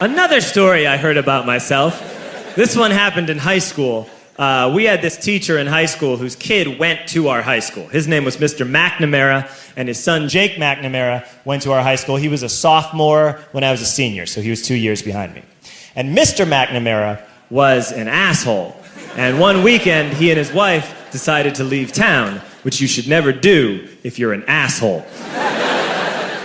Another story I heard about myself. This one happened in high school. We had this teacher in high school whose kid went to our high school. His name was Mr. McNamara, and his son Jake McNamara went to our high school. He was a sophomore when I was a senior, so he was 2 years behind me. And Mr. McNamara was an asshole. And one weekend, he and his wife decided to leave town, which you should never do if you're an asshole.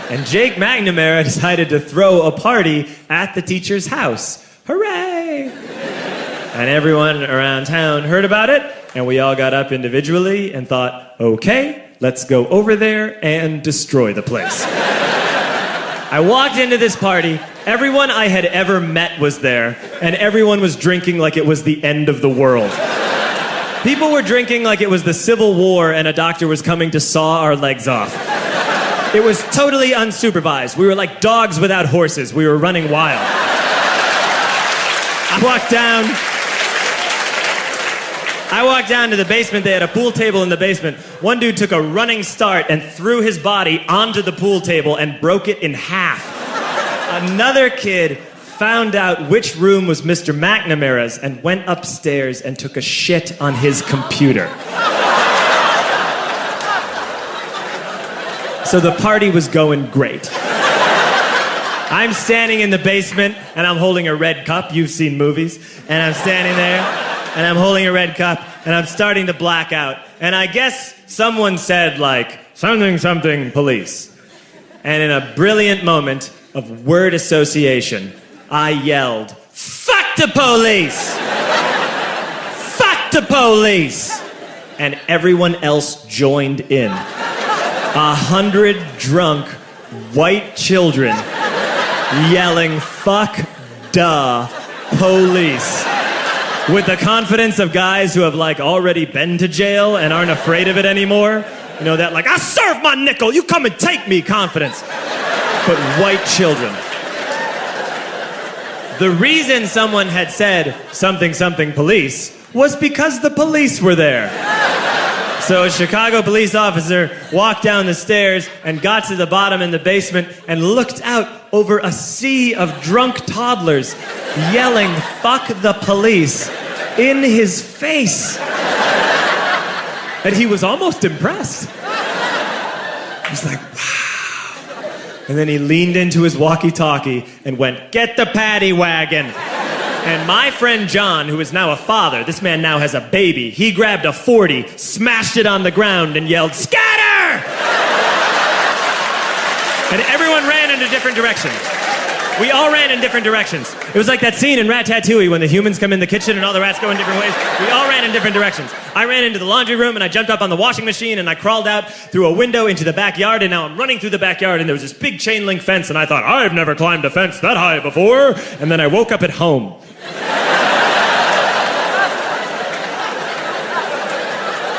And Jake McNamara decided to throw a party at the teacher's house. Hooray! And everyone around town heard about it, and we all got up individually and thought, okay, let's go over there and destroy the place. I walked into this party, everyone I had ever met was there, and everyone was drinking like it was the end of the world. People were drinking like it was the Civil War and a doctor was coming to saw our legs off. It was totally unsupervised. We were like dogs without horses. We were running wild. I walked down to the basement. They had a pool table in the basement. One dude took a running start and threw his body onto the pool table and broke it in half. Another kid found out which room was Mr. McNamara's and went upstairs and took a shit on his computer. So the party was going great. I'm standing in the basement and I'm holding a red cup. You've seen movies. And I'm standing there and I'm holding a red cup and I'm starting to black out. And I guess someone said like, something, something, police. And in a brilliant moment of word association, I yelled, fuck the police! Fuck the police! And everyone else joined in. 100 drunk white children yelling, fuck the police. With the confidence of guys who have like already been to jail and aren't afraid of it anymore. You know, that like, I serve my nickel, you come and take me confidence. But white children. The reason someone had said something, something police was because the police were there. So a Chicago police officer walked down the stairs and got to the bottom in the basement and looked out over a sea of drunk toddlers yelling, fuck the police, in his face. And he was almost impressed. He was like, wow. And then he leaned into his walkie-talkie and went, get the paddy wagon. And my friend John, who is now a father, this man now has a baby, he grabbed a 40, smashed it on the ground, and yelled, scatter! And everyone ran in a different direction. We all ran in different directions. It was like that scene in Ratatouille when the humans come in the kitchen and all the rats go in different ways. We all ran in different directions. I ran into the laundry room and I jumped up on the washing machine and I crawled out through a window into the backyard, and now I'm running through the backyard and there was this big chain link fence and I thought, I've never climbed a fence that high before. And then I woke up at home.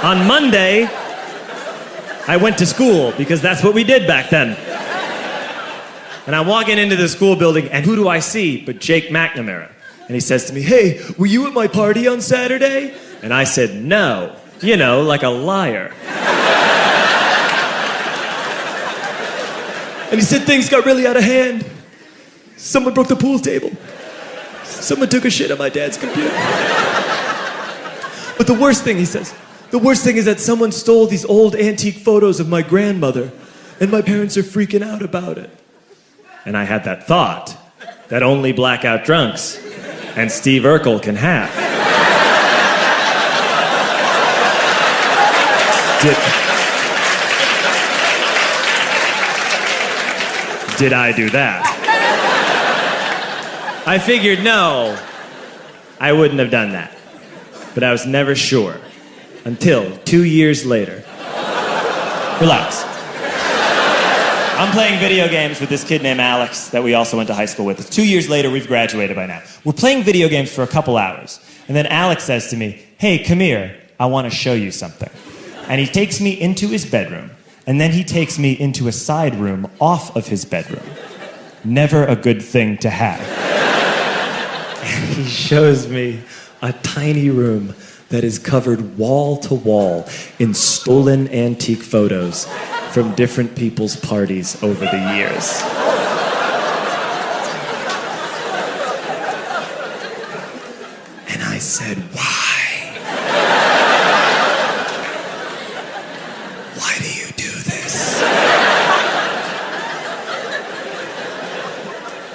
On Monday, I went to school because that's what we did back then. And I'm walking into the school building, and who do I see but Jake McNamara? And he says to me, hey, were you at my party on Saturday? And I said, no. You know, like a liar. And he said, things got really out of hand. Someone broke the pool table. Someone took a shit on my dad's computer. But the worst thing, he says, the worst thing is that someone stole these old antique photos of my grandmother, and my parents are freaking out about it. And I had that thought that only blackout drunks and Steve Urkel can have. Did I do that? I figured, no, I wouldn't have done that. But I was never sure until 2 years later. Relax. I'm playing video games with this kid named Alex that we also went to high school with. 2 years later, we've graduated by now. We're playing video games for a couple hours. And then Alex says to me, hey, come here, I want to show you something. And he takes me into his bedroom. And then he takes me into a side room off of his bedroom. Never a good thing to have. And he shows me a tiny room that is covered wall to wall in stolen antique photos from different people's parties over the years. said, "Why? Why do you do this?"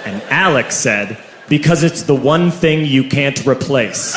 And Alex said, "Because it's the one thing you can't replace."